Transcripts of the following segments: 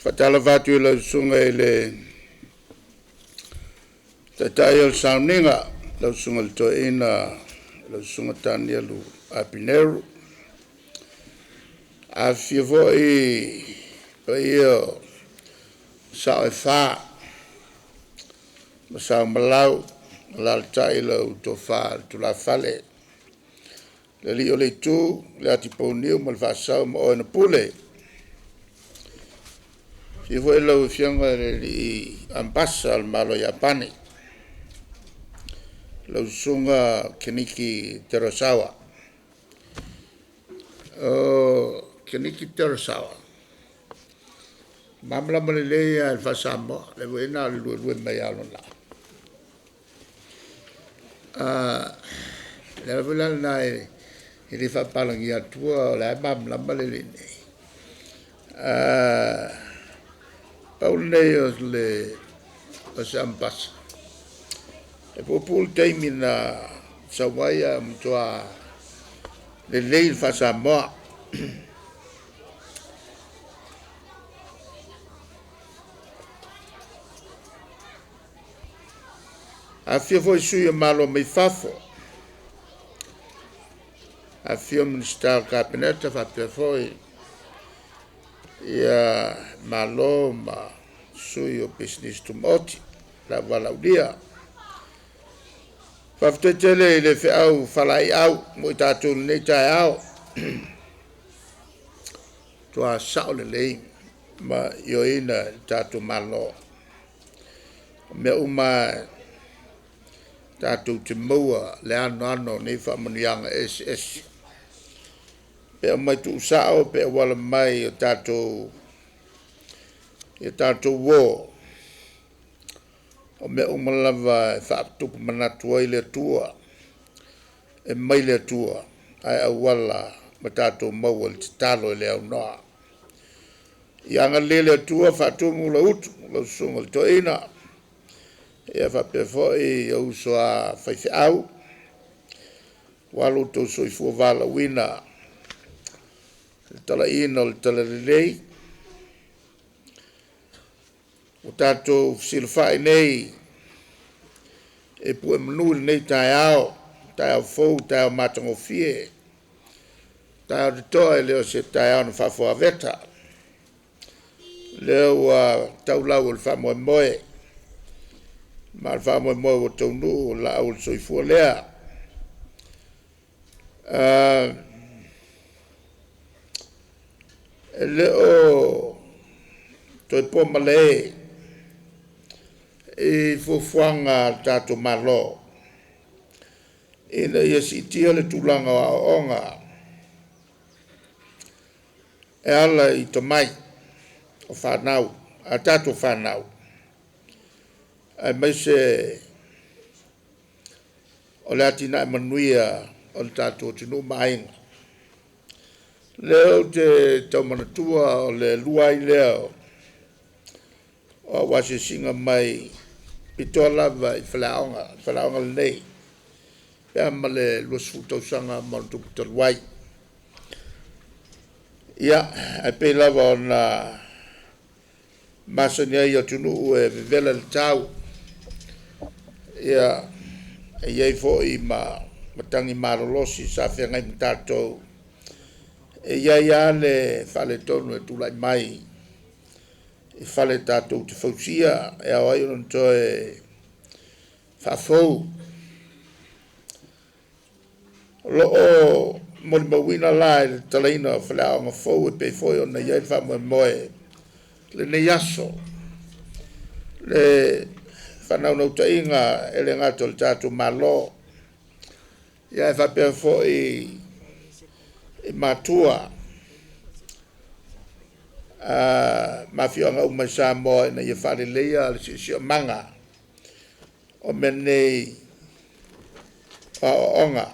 Fatala vatu la sunga ile tatayo sauninga la sunga to ina la sunga tania lu apineru a fivo io sa fa sa malau la tailo to fa to la fale le li ole tu le atiponiu mal fa sa mo na pule si fue la ufianga li ampasa al malo yapani la usunga Keniki Terasawa Keniki Terasawa mamla malele al fasamo le buena lu mayalo la la bulan na ili fa palangi atua la mamla malele Pauleos le asampas. E popul taimina sawaya mtoa le leil fa samoa. Afia foi suia malo me fafo. Afia minister cabinet fa foi ia malo ma suyo business to moti la valaudia faftele le fe au falai au mo tatu ne tai au to a saule le ma yo ina tatu malo me uma tatu timua le ano ne fa monianga ss pe mai tu sao pe wala mai tatu wo o me umalava fa tu manatu ile tua e mai le tua ai awala matato mawal talo le no yanga le tua fa tu mula ut lo sungol to ina e fa pe fo e o so a fa au walu to so fu vala wina tala ina tala lei o tato silfai nei e pu mnul nei tai au fou tai au matango fie tai au toi leo se tai au fa fo aveta leo tau lau el fa moe mal fa moe o tonu la au so fu lea leo toi po male e fofuanga tato malo ina ia sitia le tulanga o onga e ala i tomai o whanau a tato whanau ai mai se o le atina e manuia o le tato tinu mainga leo te taumanatua o le luai leo o wase singa mai pitoa lava i whalaonga nei. Pea male luas futausanga marutu putaruai. Ia, ai pe lava o na masani ai atunu e vivela le tau. Ia, e iei fo i matangi marolosi sa whengai mtatou. E iei ale whale tonu e tulai mai. I whale tātou te whausia e au ai unan toe whafou. Lo o mori mawina lai le talaina whale au ngā fou e pe foi o na iei whamoe moe le ne yaso. Le whanau nau ta inga e le ngato le tātou malo. Ia e whapea fo i matua. Mafia nga uma sa mo na ye fale leia si manga o menei onga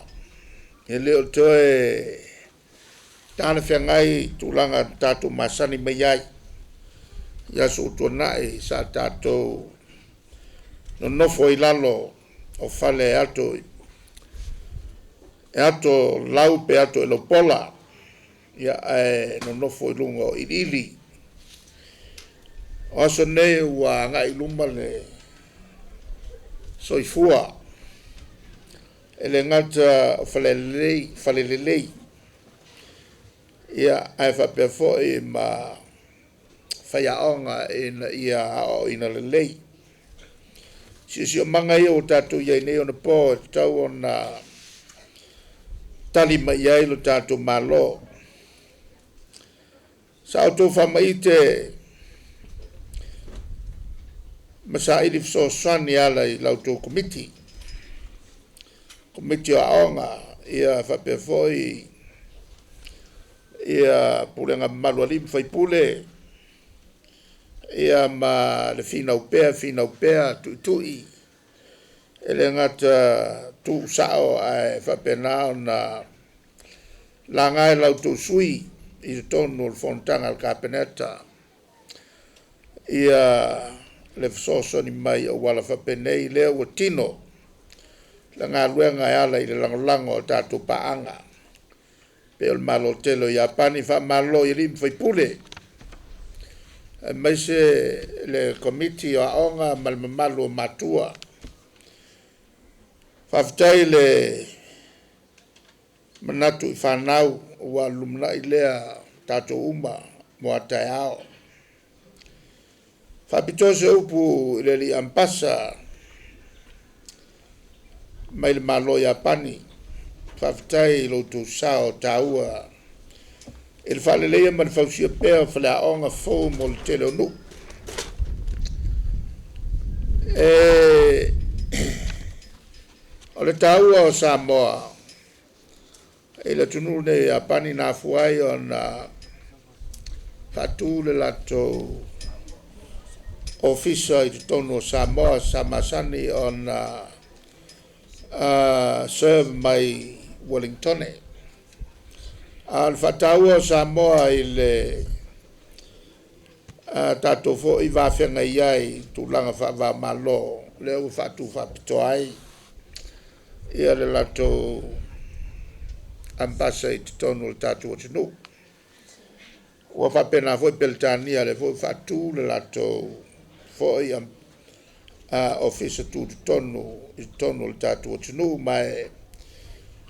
e leo toe tana whengai tulanga tatu masani meiai ia su tuanai sa tatu no nofo i lalo o fale ato lau pe ato e lopola ia no nofo i lungo i ili o so nei ua ngai luma le soifua ele ngata falelelei ia ai fa pe fo e ma whaiaonga ia o ina lelei. Si o manga ia o tātou iai nei o na pō tau o na tali mai iai lo tātou malo. Sa o tō whamai te masa ili fso swani ala i lau tō komiti. Komiti o aonga ia whapefoi ia pulenga malu alim whaipule ia ma le fina upea tui ele ngata tu sao ai whapenao na langai lau tō sui i tonu o fontanga al kapeneta ia le fsoso ni mai o wala whapenei leo o tino la ngā luenga e ala i le langolango o tātou paanga pe o malo telo i apani wha malo i rim whaipule mai se le komiti o aonga malmamalo matua whaftai le manatu i whanau wa lumna i lea tātou uma mo atai ao. Whapitose upu i le li ampasa mai le malo i apani whaftai lo tu sao taua il faleleia man fausia pea fale aonga fo mo le tele onu. O le taua o Samoa e le tunu ne apani na fuai o na fatu le lato ofisa i tono Samoa Samasani o na serve mai Wellingtone. Al fataua Samoa i le tato fo i wawhenga iai tūlanga wha malo leo fatu whapito ai ia le lato ambasa i tonu le tato o tinu. Ua whapena fo i Peltania le fo i fatu le lato fo i ofisa tu tonu le tato o tinu mai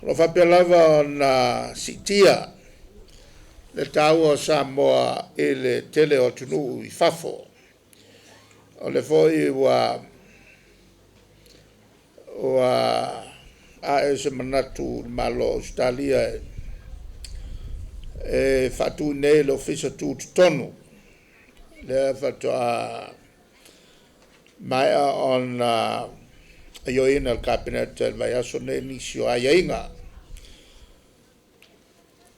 lo whapelava na sitia le tau o Samoa e le tele o tunu i fafo. O le foi wa a se manatu malo Australia e fatu nei le ofisa tu tonu. Le fatu a mai on yo in el cabinet el vayaso ne nisio ayainga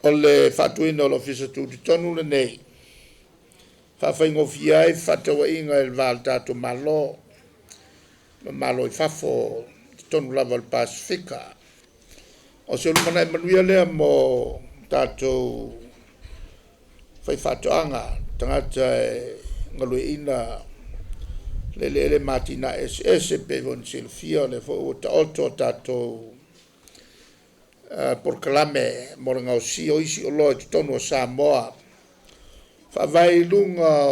o le fatuina o l'ofisa tu tonu le nei fa faingo fiai fatawa inga el val tato malo i fafo tonu lava il Pasifika o se lumana i manuia lea mo tato fai fatoanga tangata ngalui ina le matina SS pe von silfia le fo ta otto tato por clame moranga si o isi o lo tono Samoa fa vai lunga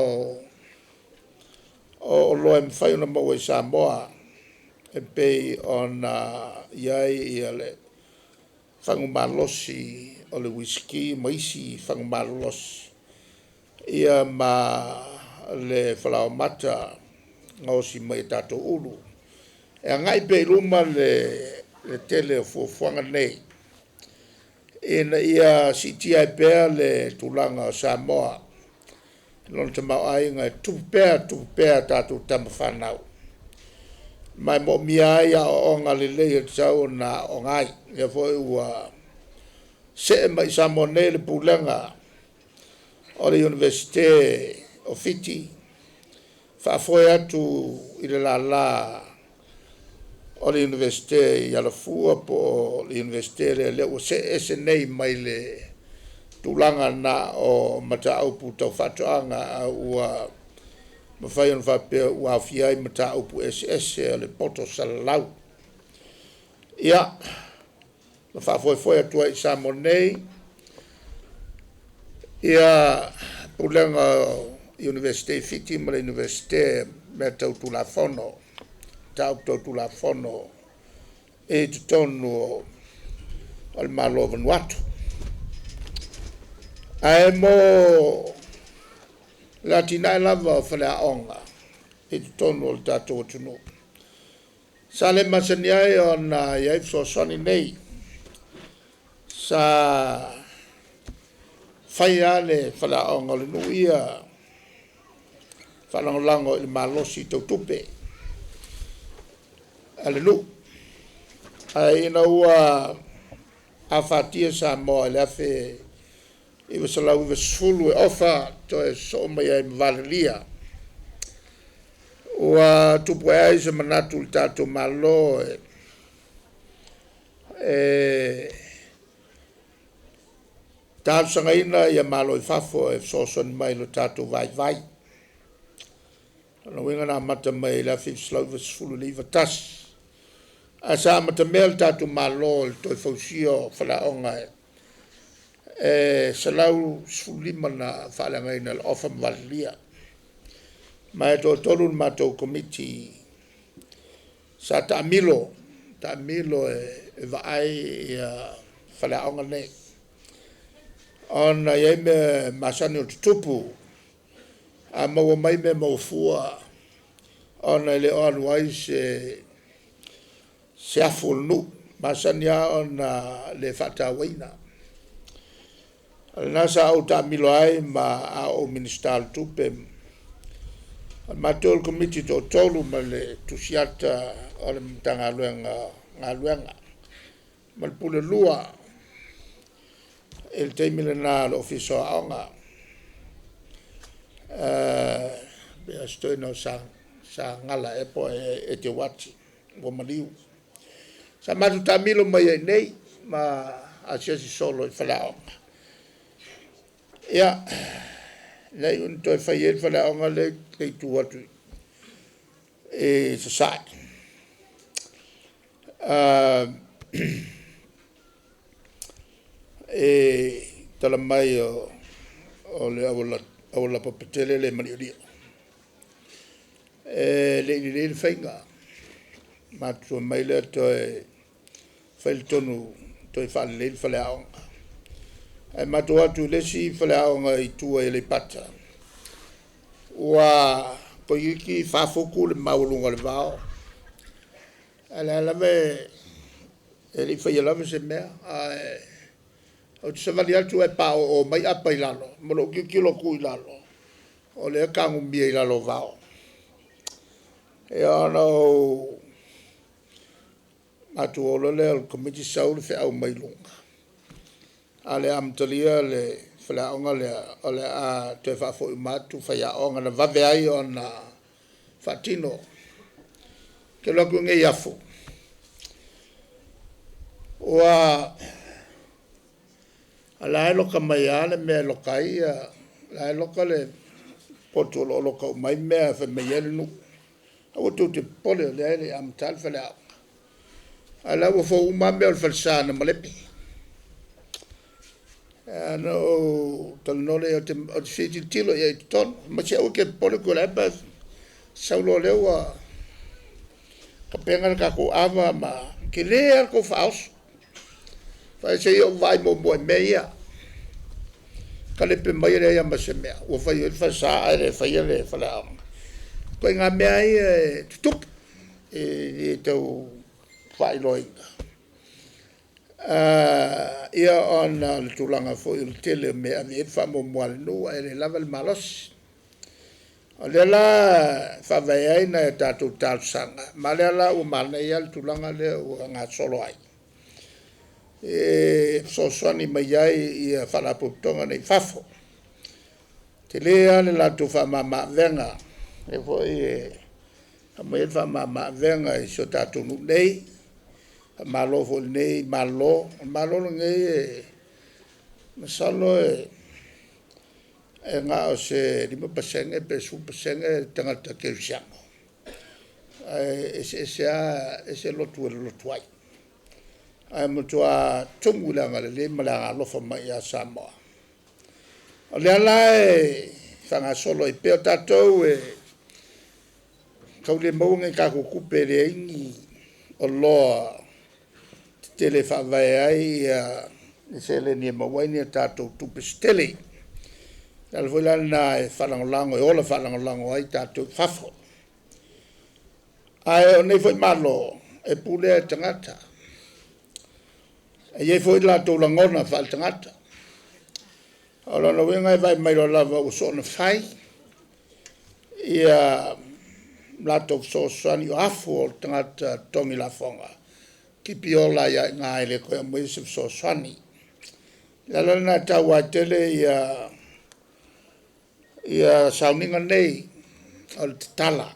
o lo em fai una mo Samoa e pe on iai ele fangu malosi o le whisky maisi fangu malos ia ma le fala mata ngausi mai tato ulu. E ngai pe luma le tele fuanga nei. E na ia sitia e pea le tulanga o Samoa. Lona te mau ai ngai tupea tato tama whanau. Mai mo mia ia o onga le lei tau na o ngai. Ia foi ua se mai Samoa nei le pulanga o le Universite o Fiti. Fa foi atu i le la o le universite i Alafua po le universite le o se nei mai le tulanga na o mata upu tau fatoanga ua mawhai on whape ua whiai mata upu SS le poto salalau. Ia, na wha foi atu i Samoa nei ia pulenga university fiti ma university me tau tu la fono tau tu la fono e tonu al malo Vanuatu ai mo latina lava fala onga e tonu al tato tunu sale masaniai ona ia so soni nei sa faiale fala onga le nuia fala lango il malosi to tupe ale lu ai na ua afatia sa mo le fe i was la u sulu ofa to so mai ai valelia ua tupu ai se manatu tato malo tal sangaina ia malo i fafo e so son mai lo tato vai vai no winga na mata mai la fi slow sulu liva tas asa mata mel tato malo to fosio fala onga salau sulima na fala ngai na ofa valia mai to tolu mato committee sa tamilo e vai fala onga ne on yeme masani tupu a mo mai me mo fua on le on wise se afulu masania on le fata waina nasa auta milai ma au minister tupe matol committee to tolu male tusiata on tanga luenga mal pule lua el terminal officer aonga be estoy no sa ngala e po e te wati wo maliu sa matu tamilo mai nei ma asia si solo fala aonga ya lei un to fai fala aonga le tu watu e sa tala mai o le aula papetele le maniuria le fainga matu mai le to fail tonu to fa le fale aonga ai matu atu le si fale aonga i tua le pata wa ko yiki fa foku le maulunga le vao ala ve ele foi lá você me o te vali atu e pa o mai apa ilalo mo lo ki lo ku ilalo o le ka ngumbi ilalo vao e ono atu o le committee saul fe au mai lunga ale am tolia le fla onga le ole a te fa fo matu fa ya onga na va ve ai ona fatino ke lo ku nge yafu wa ala lo kamaya le me lo kai la lo kale poto lo ko mai me fa me yenu o to te pole le am tal fa la ala wo fo ma me fa sana malepi no tal no le o te tilo e ton ma che o ke pole ko la ba sa lo le wa ka penga ka ko ava ma ke le ko faus fa se io vai mo meia kale pe mai le ya masemea o fa io fa sa le fa io le fa la ko nga me ai tup e to fai loi ia on le tulanga fo il tele me ave fa mo no e lava il malos ole la fa vai ai na ta tu tal sanga male la o mal ne ia tulanga le o nga solo ai so soani mai ai ia fala putonga nei fafo te lea le la tu fa mama venga e foi a mai fa mama venga e so tatu nei malo fo nei malo nei masalo e nga o se di mo pasenge pe su pasenge tanga ta ke siamo ese lo tuai ai mo tua tungula ngale le mala lo fa mai ya Samoa o le ala whanga solo i peo tātou kau le maunga ka kukupe le ingi o loa te le whawai ai i se le ni mawaini a tātou tupe stele. Nala whailana e whalangolango, e ola whalangolango ai tātou whafo. Ai o nei whai malo e pule a tangata. E iei whai la tau langona whal tangata. O lana wenga e vai mairo lava o so na whai. Ia la tau so sani o afu o tangata tongi la whonga. Ki piola ia ngā ele koe moesif so sani. Lala na tau a tele ia sauninga nei o te tala.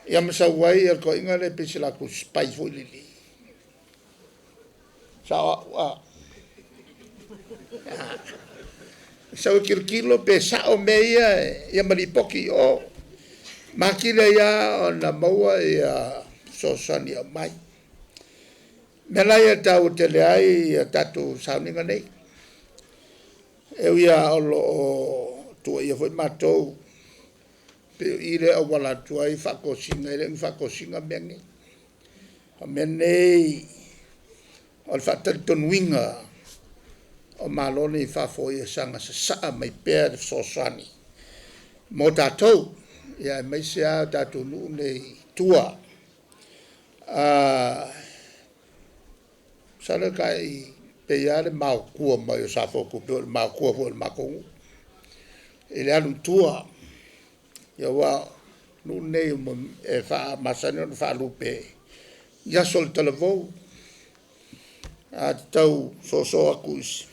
Ia masawai al ko inga le pisi la ku spai fo lili. Sa Sa kilo pe sa o meia ia maripoki o makila ia o na maua ia so sani o mai. Mela ia tau te le ai ia tatu sauninga nei. Eu ia o lo tua ia foi matou. Pe ile o wala tua i whakosinga, ile i whakosinga mengi. O menei o le whatalitonuinga o malone i whafo i sanga sa saa mai pēr de sosani. Mo tātou, ia e meise a tātou nuu nei tua. Sana kai pe ia le mau kua mai o sa foku pe o mau kua fo le makongu. Ele anu tua. Ia wa nu nei mo e fa masani no fa lupe. Ia sol televo. A tau so akus.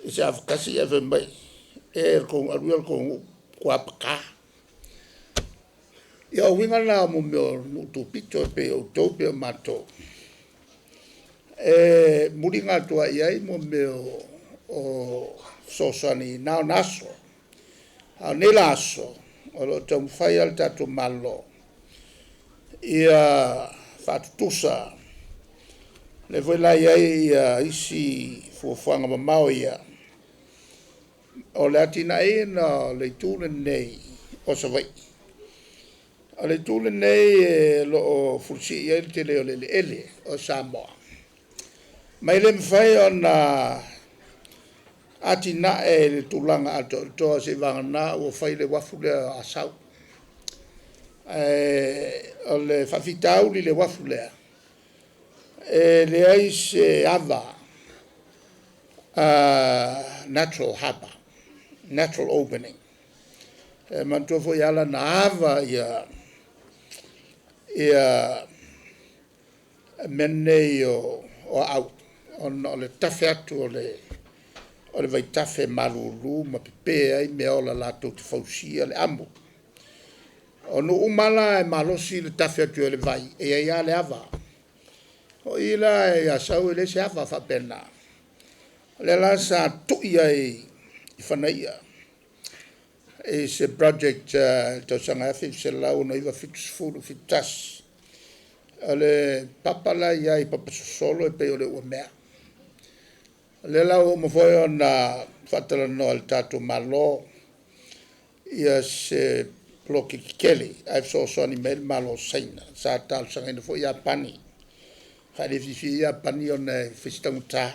Isa kasi ave mai. Ko aruel ko kwa paka. Ia winga na mo me no tu pito pe o tope mato. Muringa tua iai mo me o sosani nao naso. A nelaso. O lo tau whai al tatu malo. Ia whatutusa. Le wela iai ia isi fuafanga mamao ia. O le atina e na le tūne nei o sa vai. O le tūne nei lo o fursi iai te leo le ele o Samoa. Mai le mwhai o na ati na e le tūlanga ato toa se wangana o whai le wafu le asau. O le whawhitau li le wafu lea. Le ai se ava natural harbor, natural opening. Mantua fo iala na ava ia mene o au. O le tafe atu o le vai tafe maruru ma pepe ai me ola lato te fausia le amu. O no umala e malosi le tafe atu o le vai e ia le ava. O ila e asau e le se ava fa pena. Le la sa tuia i whanaia. E se project to sanga afi se lau no iwa fitus furu fitas. Le papala ia i papasosolo e pe o le ua mea. Le lau mo foi ona fatala no al tatu malo ia se bloki kikeli ai so ni mel malo saina sa tal sanga foi ia pani khale fifi ia pani ona fistanguta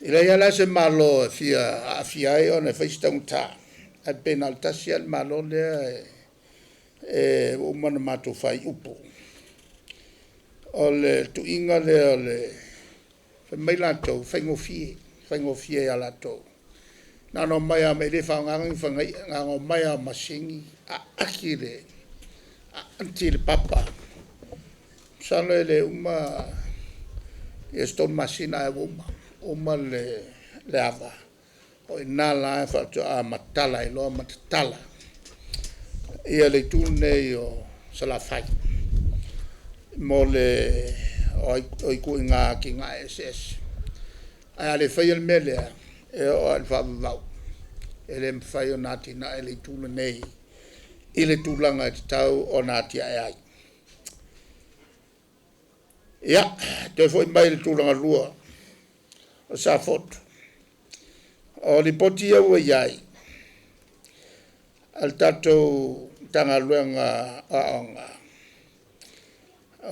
ila ia la se malo fia ai ona fistanguta a penaltasi al malo le o mana mato fai upo ole tu inga le ole mai lato whaingofie a lato. Nā no mai a me le whaongangi whangai, ngā ngō mai a masingi, a akire, a anti le papa. Sano e le uma, e stone masina e uma le ava. O i nā la e whatu a matala, e loa matatala. Ia le tūne i o salawhai. Mo le o i kui ngā ki ngā SS. Ai ale whai al melea e o al whawawau. E le mwhai o nāti na e le tūna nei. I le tūlanga e te tau o nāti ai ai. Ia, te foi mai le tūlanga lua. O sa fotu. o li poti au iai al tatou tagaluega aʻoga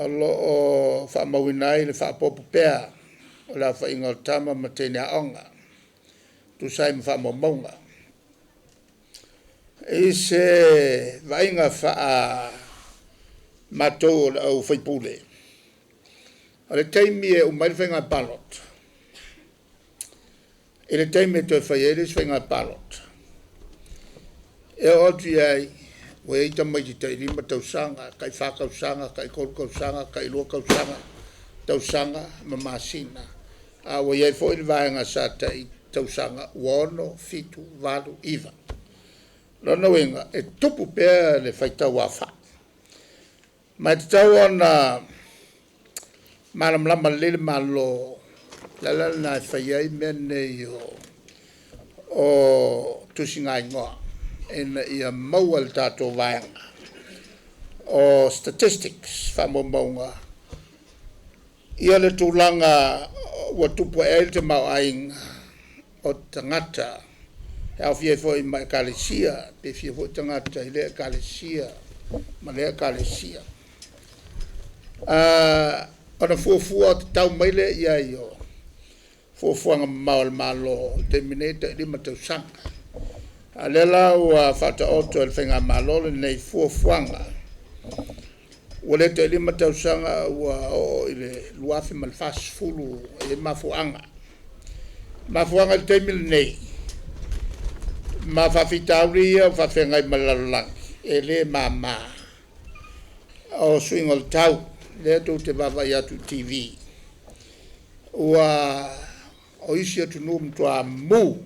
o loo faamauina ai le faapopu pea o le afaiga o le tama ma tene aʻoga tusai ma faamaumauga i se vaaiga faa matou o le au faipule o le taimi e umai le faiga palot i le taimi e toe fai ai le faiga palot e o atu ai ua ai tamaiti taʻilima tausaga kai fakausaga kai kolukausaga kai lua kausaga tausaga ma masina a ua iai foʻi le vaega sa taʻi tausaga ua ono fitu valu iva lona uiga e tupu pea le faitau afa ma tatau ona malamalama lele malo lalana e fai ai mea nei o tusigaigoa ina ia maua le tatou vaega o statistics faamaumauga ia le tulaga ua tupu ai le te maoaiga o tagata e aofia foʻi ma ekalesia pe fia foʻi tagata i le ekalesia ma le ekalesia ona fuafua o tatau mai le ia i o fuafuaga mamao o le malo taimine taʻilima tausaga a le la ua faataoto e le faiga malo lenei fuafuaga ua le taʻilima tausaga ua oo i le luafe ma le fasefulu e mafuaga i le taimi lenei ma faafitauli ia o faafegai ma le lalolagi e lē mamā o suiga o le tau lea tou te vavai atu TV ua o isi atunuu matuā mu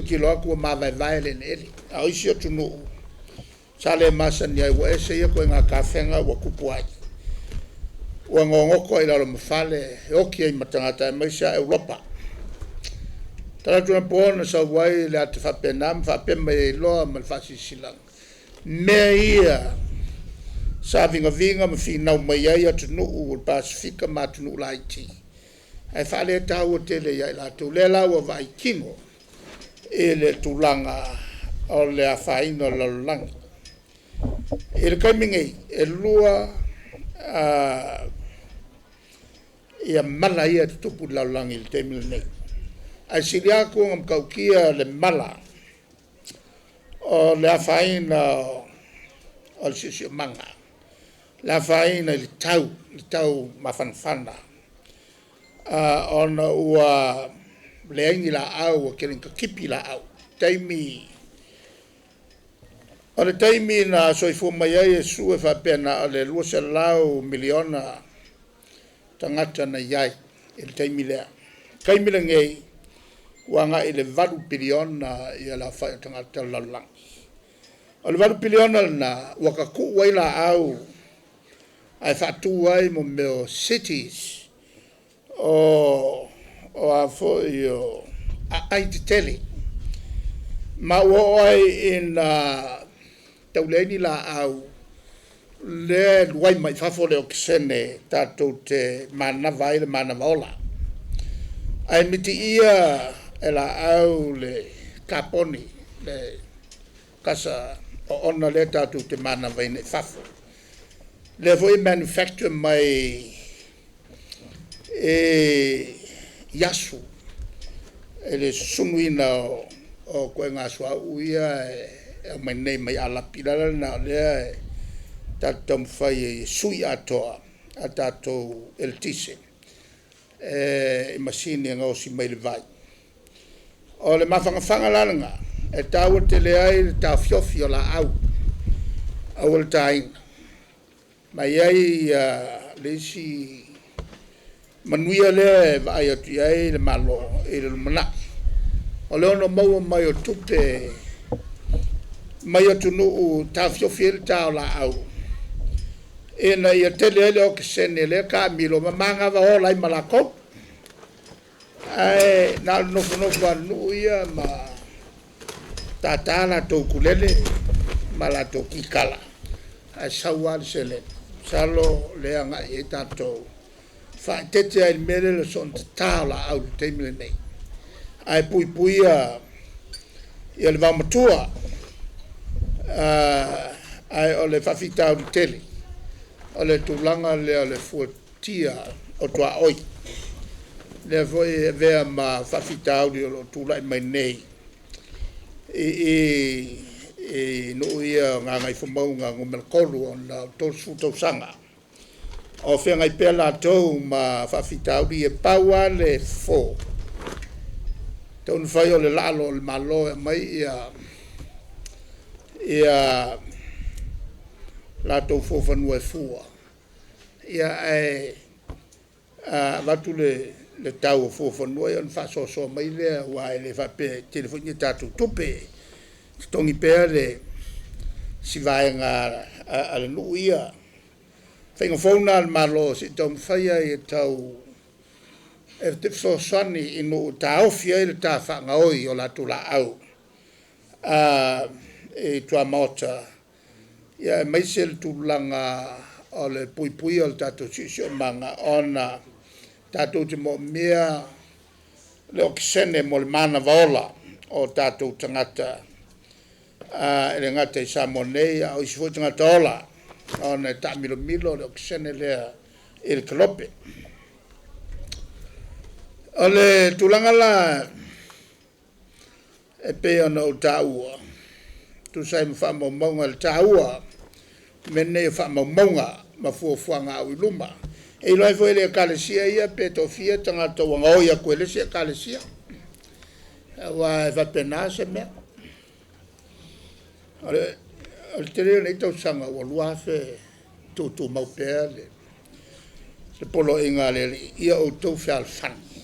kilo aku ua mavaevae leneele a o isi atunuu sa le masani ai ua ese ia koe gakafega ua kupu ai ua gogoko ai lalo mafale e oki ai ma tagata e maisa Europa talatuna poona sau ai le a te faapena ma faapema i iloa ma le faasisilaga mea ia sa vingavinga ma finau mai ai atunuu o le pasifika ma atunuu la Haiti ai faale tau o tele ia i latou le la ua vaaikigo i le tulaga o le afaina o le lalolagi i le kaimigei e lua ia mala ia tutupu le lalolagi i le taimi lenei ai sili aku ga makaukia le mala o le afaina o le sisiomaga le afaina i le tau mafanafana ona ua leaigi laau o kelenikakipi laau taimi o le taimi na soifua mai ai Iesu e faapena o le 2 miliona tagata na iai i le taimi lea kaimi legei ua agaʻi le 8 piliona ia le afai o tagata o le lalolagi o le 8 piliona lana ua kakuu ai laau ai faatū ai mo meo cities o a foʻi o ai tetele ma ua o ai ina tauleini laau le luai mai fafo le okesene tatou te manava ai le manava ola ai mitiia e laau le kaponi le kasa o ona le tatou te manava ina i fafo le foi manufacture mai e yasu e le sunuina o koe ngā suau ia e mai nei mai alapi lala na lea e tatou mwhai e sui atoa a tatou eltise e masini e ngausi mai le vai o le mawhangawhanga lalanga e tau te leai le tau fiofi o la au le tainga mai ai le si manuia le vai atu ai le malo e le mana o le ono maua mai o tupe mai atu nuu tau fiofi le tau la au e na ia tele ele o kisene le ka milo mamanga va ola i malako ai na no anu ia ma tatala to kulele mala to kikala a sawal sele salo le anga e tato fa tete ai mele le son tala au temile nei ai pui ia le vamatua ai o le whawhitau di tele o le tūlanga le o le fuatia o tua oi le foi vea ma whawhitau di o lo tūlai mai nei no ia ngā ngai whamaunga ngomelkolu o na tosu tausanga o whea ngai pēr lātou ma whawhitau di e paua le fō tau whai o le lalo le malo e mai ia lātou fōwhanua e fua ia watu le tau o fōwhanua ia whasoso mai lea wa e le whape telefoni tātou tupe tongi pēr le sivaenga a le nuu ia whainga whauna le malo si tau mwhaia i tau e te whasosani ino ta ofia i le ta whanga oi o la tula au e tua mota ia e maise le tūlanga o le pui o le tātou sisio manga ona tātou te mo mea le okisene mo le mana vaola o tātou tangata e le ngata i Samonei o isi fo tangata ola ona e ta milo le okisene lea i le kalope o le tūlanga la e pe ona o tāua tu sai mo wha maunga le tāua mene wha maunga ma fuafuanga au i luma e iloi fo ele kalesia ia pe tofia tangata wanga oia koele sia kalesia wa e wapena se mea o le tere nei tau sanga o lua fe tu maupea le polo inga le ia o tau whial whan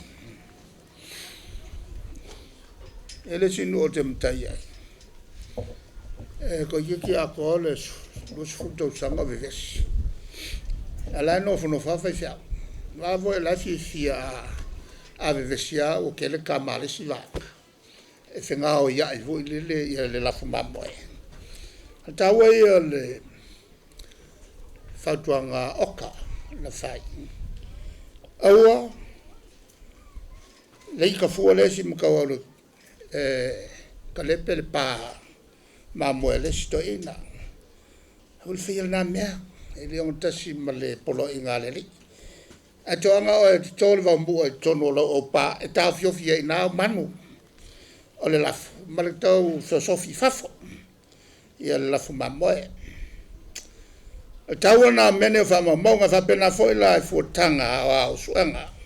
ele sinu o te mtai ai ko iki a ko le lus futo sanga vivesi ala no fono fa fa fia va vo la fia a vivesia o ke le kamale si va e fenga o ia i vo le la fuma moe ta wa le fatuanga oka na fai aua le ka fu le si mka wa ka le pe pa ma mo le sto ina ul fi na mea e le on tasi ma le polo inga le li a toanga o e tolu va mbu e tono lo o pa e ta fiofia ina manu o le lafu ma le tau sofi fafo ia le lafu ma moe e tau na mene fa ma monga fa pena foi la e fuatanga o suanga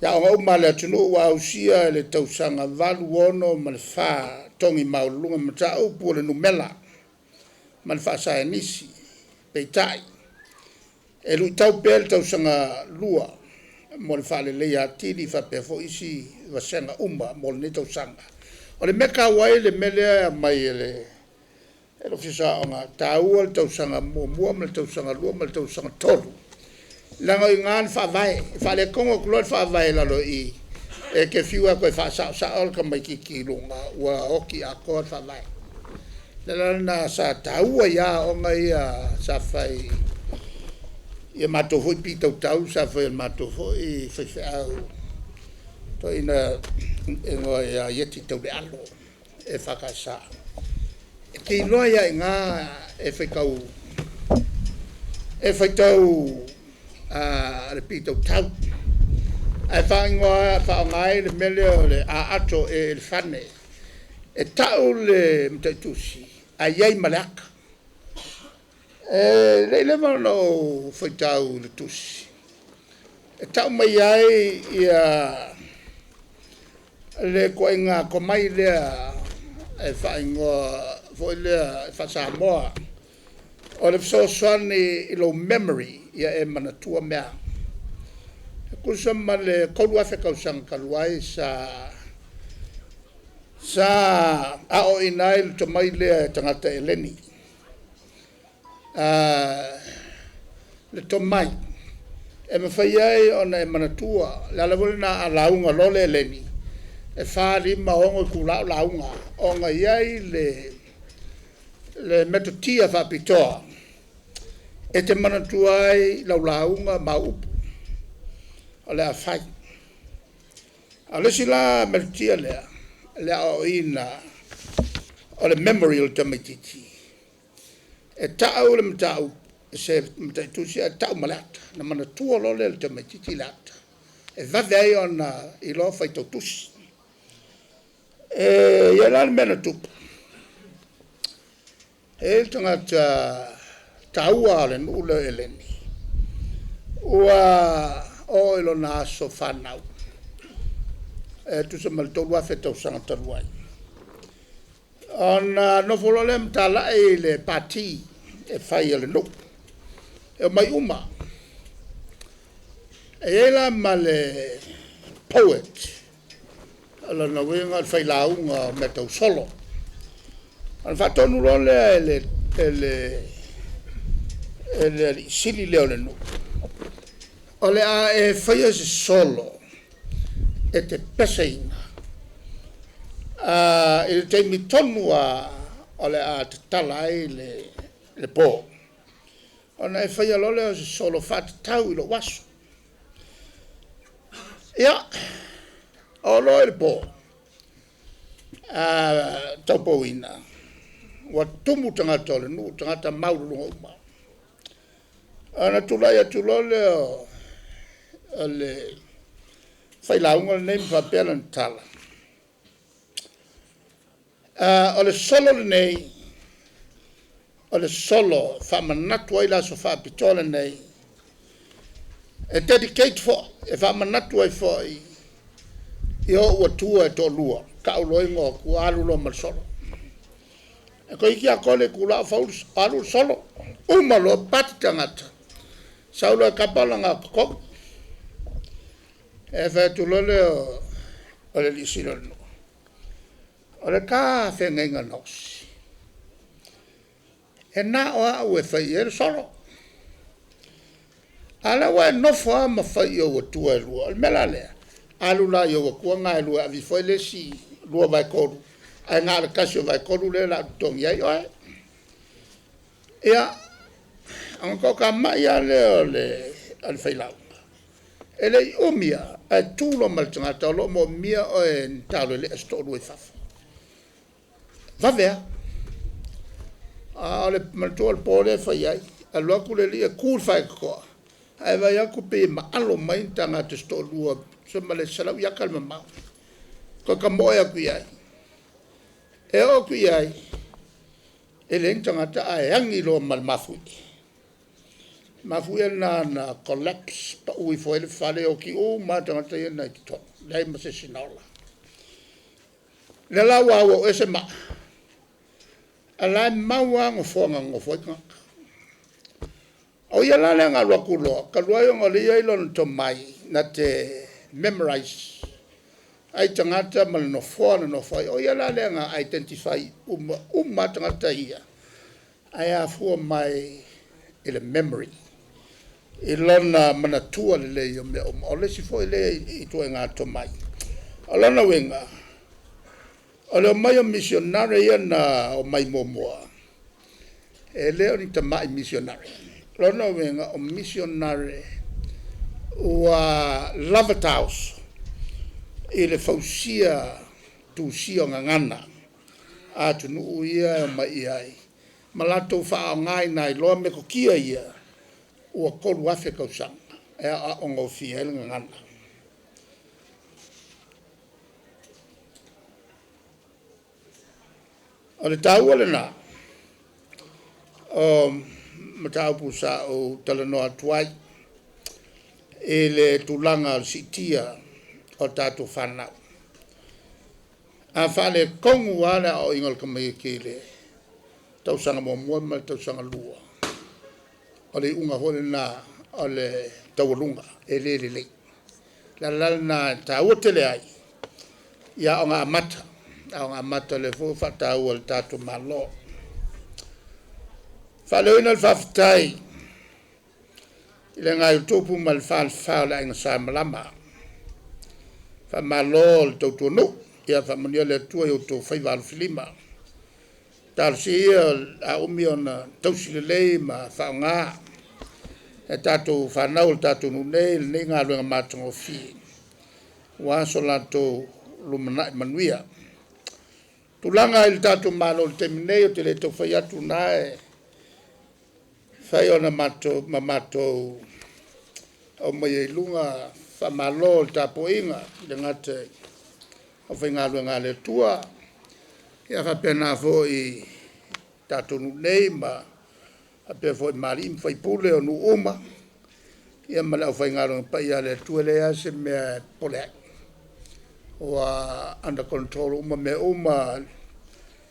ya o ma le tunu wa usia le tausanga valu ono ma le fa tongi maulunga mata o pu le numela ma le fa sa nisi peitai e lu tau pel tausanga lua mo le fa le ya tili fa pe fo isi va senga umba mo le tausanga o le meka wai le mele mai le lo fisa nga tau le tausanga mo le tausanga lua mo le tausanga tolu langa ngan fa vai fa le kongo klo fa vai la lo i e ke fiwa ko fa sa ol ka mai ki lunga wa oki a ko fa vai la na sa tau ya o ngai sa fai ia mato foi pita tau sa foi mato foi fe au to ina ngo ya yeti to de alo e fa ka sa ki no ya nga e fe kau e fe tau repito tau ai fa ngai le mele le a ato e il fane e tau le mtatusi ai malaka le no foi tau le tusi e tau mai ai ia le koinga ko mai le e fa foi le fa sa mo o le so swani ilo memory ia e mana tua mea kusa male kolua fe kausang kaluai sa a o inail to mai le tangata eleni le to mai e me fai ai ona e mana tua la la volna a launga lole eleni e fa lima ongo kula launga onga iai le metotia fa pitoa e te mana tuai launga ma upu o le a fai Ale sila mertia le o ina o le memory o tamititi. E tau le mtau se mtai tu sia tau malata na mana tua lo le tamititi lata. E vave ona I lo fai totus. E ia la mena tupu. E tangata taua le nula eleni. Ua o ilo na aso whanau. E tu se maltolua feta usanga taruai. Ona no folole mtala e le pati e fai ele no. E mai uma. E ela ma le poet. Ala na wenga fai launga me tau solo. Al fatonu lole ele sili leone no. Ole a e fai se solo. E te peseina. Il te mi tonu ole a te tala ai le po. Ona e fai lole o se solo fat tau I lo waso. Ia, o lo il po. Tau po ina. Wa tumu tangata ole nu, tangata mauru lunga uma. Ana tulai atu lole o le fai launga le name fa pela tala. O le solo le nei, o le solo fa manatu ai la so fa pitole nei. E dedicate for, e fa manatu ai fo I o ua tua e to lua, ka uloi ngō ku alu lo mal solo. E ko iki a kole ku la fa alu solo, umalo pati tangata. Saulo e kapala ngā koko. E fa tu lole o le lisino no. O le ka whengenga nosi. E nā o au e whai e solo. Ala wa nofo a ma whai o tua e lua. Al mela lea. Alu la yo kua ngai lua a vi foi le si lua vai koru. Ai ngā le kasi o vai koru le la tongi ai oe. Ia, anko ka mai a le o le al whailau. E le umia a tūlo mal tangata o lo mo mia o e ntalo le esto rui fafa. Vavea. A le maltua al pole whai ai. A loa kule li e kūr whai koa. Ai vai aku pe ma alo mai tangata sto lua. So male salau ya kalma mau. Ko ka moya ku ai. E o ku ai. E le tangata ai angi lo mal mafui. Mafui na collapse pa ui foi le fale o ki o ma tangata ia na ki to. Dai ma se sinola. Le la wa o ese ma. Ala mawa ngo fonga ngo foi ka. O ia la le nga lo ku lo. Ka lo yo ngo le ia lo to mai na te memorize ai tangata mal no fona no fai o ia la lenga identify tangata ia ai a fu mai ele memory ilona manatua le yo me o le si foi le I to nga to mai alona wenga ole mai o missionary na o mai momoa ele o ni mai missionary lona wenga o missionary wa Lovat House I le fausia tu sio ngana a tu nu ia mai ai malato fa ngai nai lo me ko kia ia o ko wa fe ko sang e a ongo fiel ngana o le tau le na matau pusa o talano atuai ele tulanga sitia o tatu whanau. A whale kongu wala o ingal ka mai kele. Tau sanga mo mua tau sanga lua. O le unga hole na o le taurunga e le le le. La la na tau tele ai. Ia o ngā mata. O ngā mata le fu whatau o le tatu malo. Whale oina le whaftai. Ile ngai tupu mal fal la inga sa malama. Fa malol to tu no ia fa mania le tu yo to fa val filima. Tal si a umiona to si le ma fa nga. E tatu fa na ul tatu no ne nga lo ma to fi. wa so lato lumana manuia tulanga il tato malo te mineo te le to fai atu nae fai ona mamato o mai lunga fa malo ta poinga dengate o fai ngalo ngale tua ia fa pena fo i tato nei ma ape fo marim fai pule o nu uma ia mala fai ngalo pa ia le tua le ase me pole wa under control uma me uma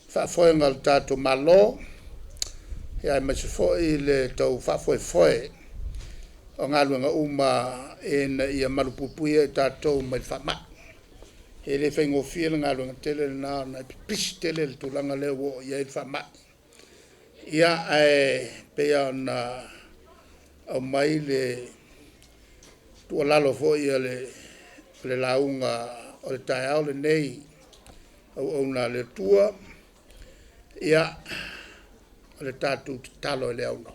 fa foi ngal tato malo ia me se foi le tau fa foi o ngalo nga uma en ia malupupu ia tato me fa ma ele fai ngo fiel ngalo nga tele na pis tele tulanga le wo ia fa ma ia pe na o mai le tu lalo fo ia le launga o le tai au le nei au na le tua ia o le tatu talo le au no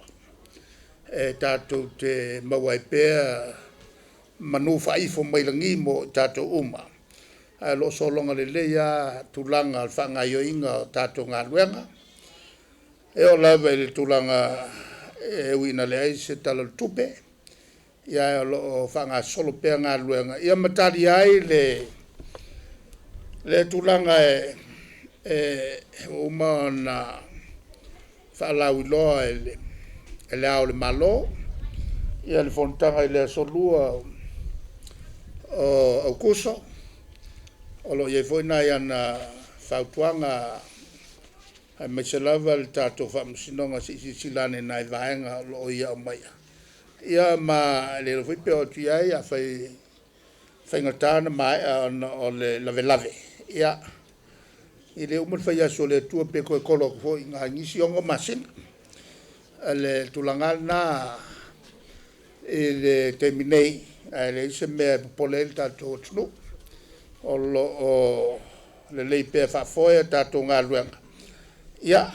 tatu te mawai pea manu fai fo mai langi mo tatu uma lo solonga le ia tulanga al fanga yo inga tatu nga luenga o lava le tulanga wina le ai se talo tupe ia lo fanga solo pea nga luenga ia matari ai le tulanga uma na falau loa ele au le malo ia le fontanga ile solua o kuso o lo ye foi na ia na fautuanga ai me se lava le tato whamsinonga si silane nai vaenga lo ia o mai ia ma le foi pe o tiai a fai ngatana mai o le lave ia ile umur fai aso le tua pe ko kolo ko nga ngisi ongo masin le tulangal na ile terminei le se me polel tato tnu o lo o le le pe fa foi tato nga luenga ia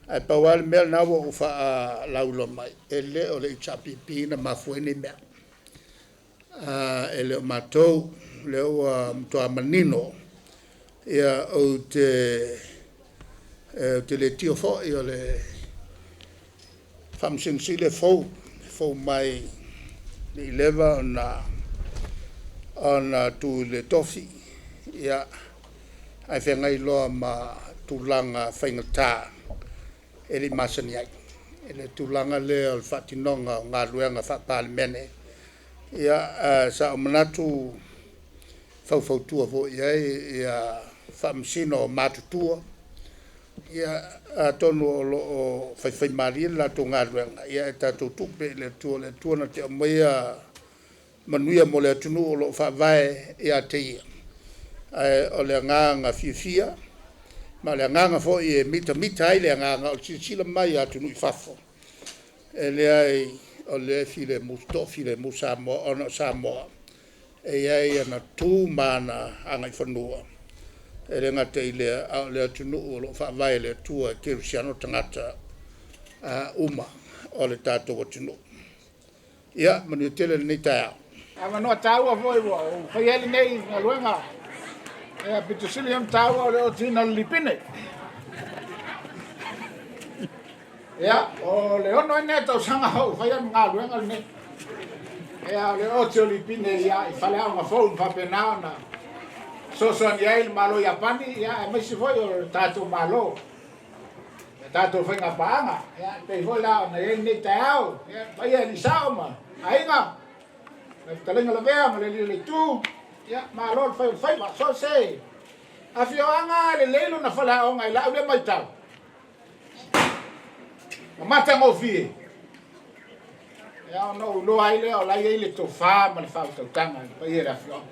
ai pawal mel na wo fa laulo mai ele o le chapi pina mafueni me ele matou le o mto amanino ia o te le tio fo ia le famsing sile fo mai le leva ona tu le tofi ia ai fe ngai lo ma tulanga faingata ele masani ai ele tulanga le al fatinonga nga luenga fa palmene ia sa manatu fau tua fo ia famsino matutua ia tonu o fai mari la tunga luenga ia tatu tupe le tua na te moia manuia mo le tunu lo fa vai ia te o le nganga fifia ma le nganga fo e mita ai le nganga o sila mai atu nui fafo ele ai o le file mustofile musamo ono samo e ai na tu mana anga fonua ele ngate ile le atu nu lo fa vai le tua kirsiano tangata uma o le tato watu ia manu tele ni ta ama no tawa foi wo foi ele nei na luenga e pitusiliam tawa o tina lipine ya o le ono ne to sanga ho foi nga luenga ne ya le o tio lipine ya i fale nga fo pa penana so son ya il malo ya pani ya me si foi o tato malo tato foi nga panga ya te foi la na ele ni tao ya foi ni sauma ainga talenga la vea le tu ya ma lo fai ma so se afioanga le lelo na fala onga ila le mai tau mata mo fi ya no lo ai le o la ile to fa ma fa to tanga pa era fio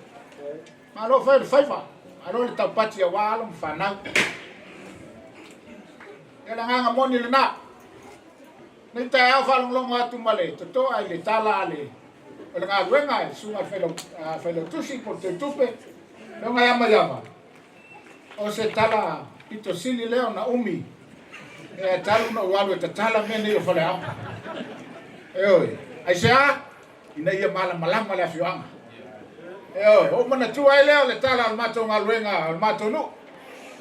ma lo fai ma alo le tapati ya walo mfana ya la nga moni le na ni ta ya fa lo ngatu male to ai le tala ale o nga luenga sunga felo tusi por te tupe no nga yama o se tala pito sili leo na umi talu no walo te tala mene yo fala oi ai se a ina ia mala la fianga o mana tua leo le tala al mato ngaluenga al mato nu.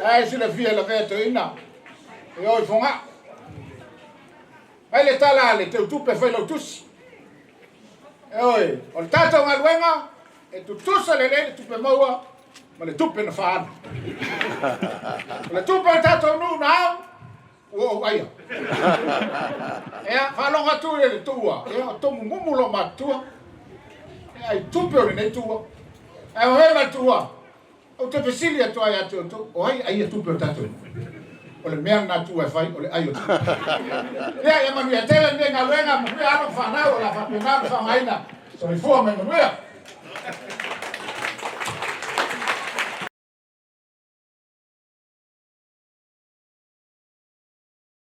Ai sile fia la veto ina. O fonga. Vai le tala le te tupe fai lo tus. Oi, o le tata ngaluenga e tu tusa le tupe maua, ma le tupe na faan. Le tupe le tata nu na. O ai. Fa longa tu le tua. To mumulo matua. Ai tupe o le tua. Ai o hema tua. O te pesilia tua ya tu. O ai tupe o tata. O le mea na tua fai o le ai o. Ya manu ya tele ne ngaluenga mo ya no fa na o la fa na fa maina. So i fo me no